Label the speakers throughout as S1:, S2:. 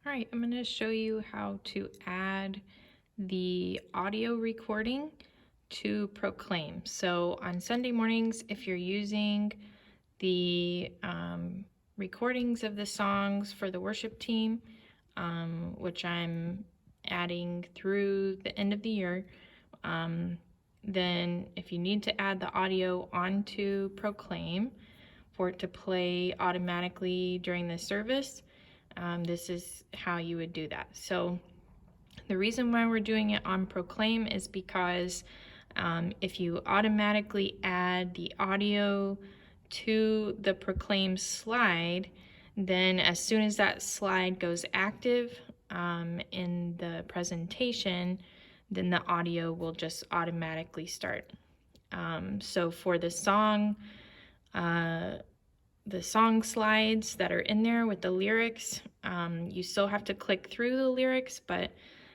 S1: All right, I'm going to show you how to add the audio recording to Proclaim. So on Sunday mornings, if you're using the recordings of the songs for the worship team, which I'm adding through the end of the year, then if you need to add the audio onto Proclaim for it to play automatically during the service, this is how you would do that. So the reason why we're doing it on Proclaim is because if you automatically add the audio to the Proclaim slide, then as soon as that slide goes active in the presentation, then the audio will just automatically start. So for the song slides that are in there with the lyrics, you still have to click through the lyrics, but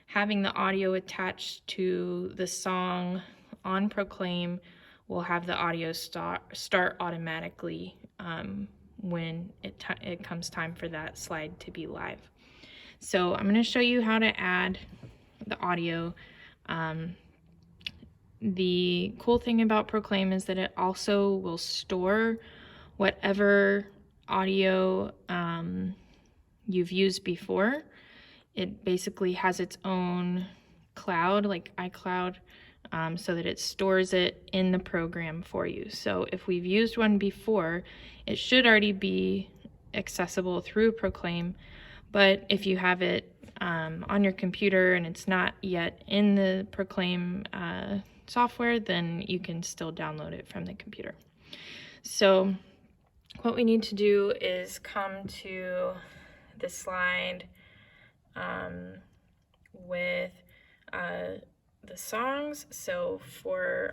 S1: having the audio attached to the song on Proclaim will have the audio start automatically when it comes time for that slide to be live. So I'm going to show you how to add the audio. The cool thing about Proclaim is that it also will store whatever audio you've used before. It basically has its own cloud, like iCloud, so that it stores it in the program for you. So if we've used one before, it should already be accessible through Proclaim. But if you have it on your computer and it's not yet in the Proclaim software, then you can still download it from the computer. So what we need to do is come to the slide with the songs. So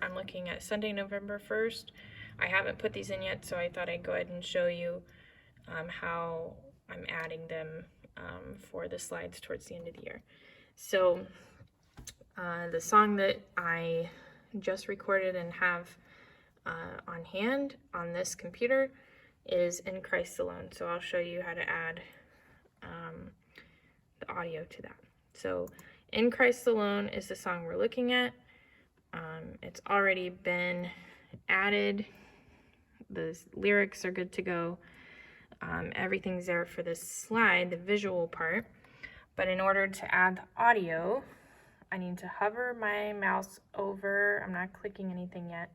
S1: I'm looking at Sunday, November 1st. I haven't put these in yet, so I thought I'd go ahead and show you how I'm adding them for the slides towards the end of the year. So the song that I just recorded and have on hand on this computer is In Christ Alone. So I'll show you how to add the audio to that. So In Christ Alone is the song we're looking at. It's already been added. The lyrics are good to go. Everything's there for this slide, the visual part. But in order to add the audio, I need to hover my mouse over. I'm not clicking anything yet.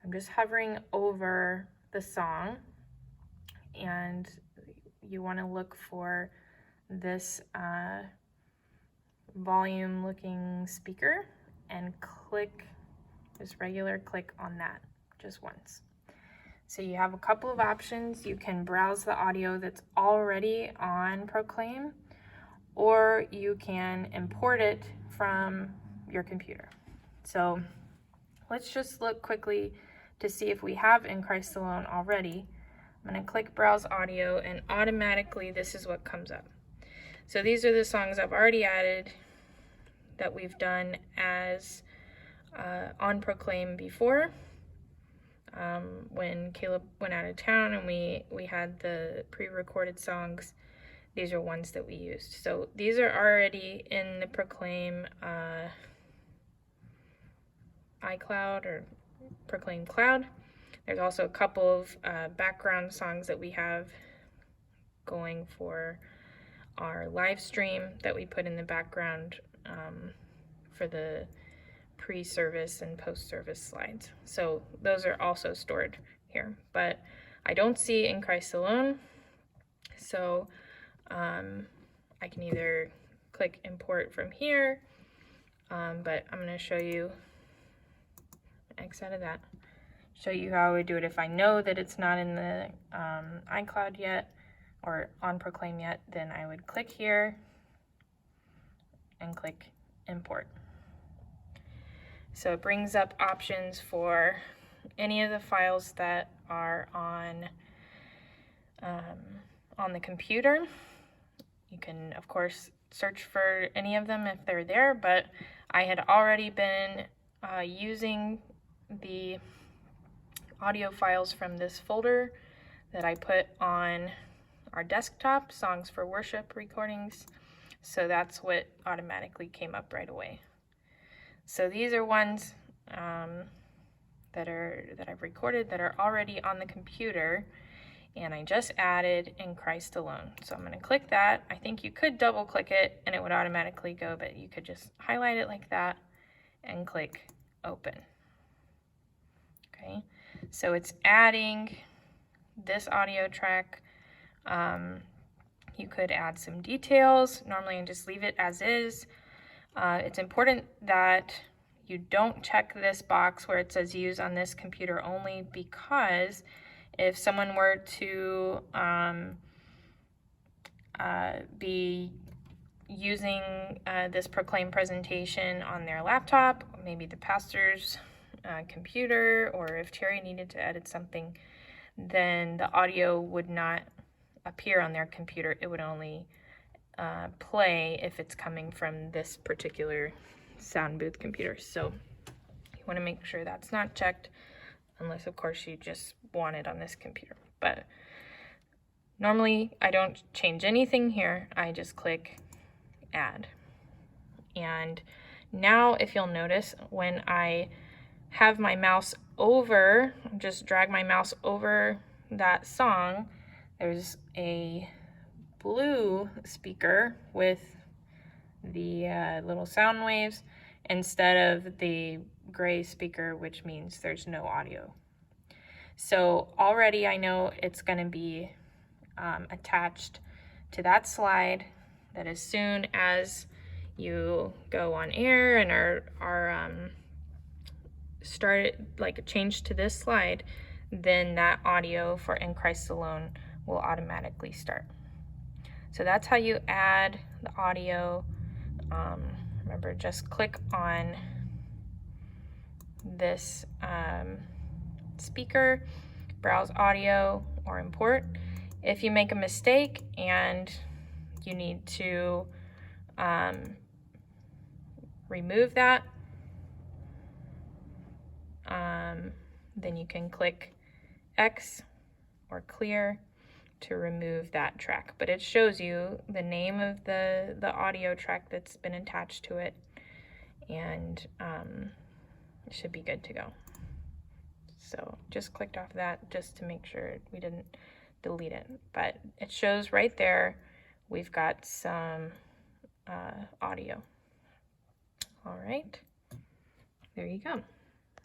S1: I'm just hovering over the song, and you want to look for this volume looking speaker and just regular click on that just once. So you have a couple of options. You can browse the audio that's already on Proclaim, or you can import it from your computer. So let's just look quickly to see if we have In Christ Alone already. I'm going to click Browse Audio, and automatically this is what comes up. So these are the songs I've already added that we've done as on Proclaim before. When Caleb went out of town and we had the pre-recorded songs, these are ones that we used. So these are already in the Proclaim iCloud or Proclaim Cloud. There's also a couple of background songs that we have going for our live stream that we put in the background for the pre-service and post-service slides. So those are also stored here, but I don't see In Christ Alone. So I can either click import from here, but I'm going to show you, X out of that, show you how I would do it if I know that it's not in the iCloud yet or on Proclaim yet. Then I would click here and click import. So it brings up options for any of the files that are on the computer. You can, of course, search for any of them if they're there, but I had already been using the audio files from this folder that I put on our desktop, Songs for Worship recordings. So that's what automatically came up right away. So these are ones that I've recorded that are already on the computer, and I just added In Christ Alone. So I'm going to click that. I think you could double click it and it would automatically go, but you could just highlight it like that and click open. Okay, so it's adding this audio track. You could add some details. Normally I just leave it as is. It's important that you don't check this box where it says use on this computer only, because if someone were to be using this Proclaim presentation on their laptop, maybe the pastor's computer, or if Terry needed to edit something, then the audio would not appear on their computer. It would only play if it's coming from this particular sound booth computer. So you want to make sure that's not checked, unless of course you just want it on this computer. But normally I don't change anything here. I just click add. And now if you'll notice, when I have my mouse over, just drag my mouse over that song, there's a blue speaker with the little sound waves instead of the gray speaker, which means there's no audio. So already I know it's going to be attached to that slide, that as soon as you go on air and are started, like change to this slide, then that audio for In Christ Alone will automatically start. So that's how you add the audio. Remember, just click on this speaker, browse audio, or import. If you make a mistake and you need to remove that, then you can click X or clear to remove that track. But it shows you the name of the audio track that's been attached to it, and it should be good to go. So just clicked off that just to make sure we didn't delete it. But it shows right there we've got some audio. All right, there you go.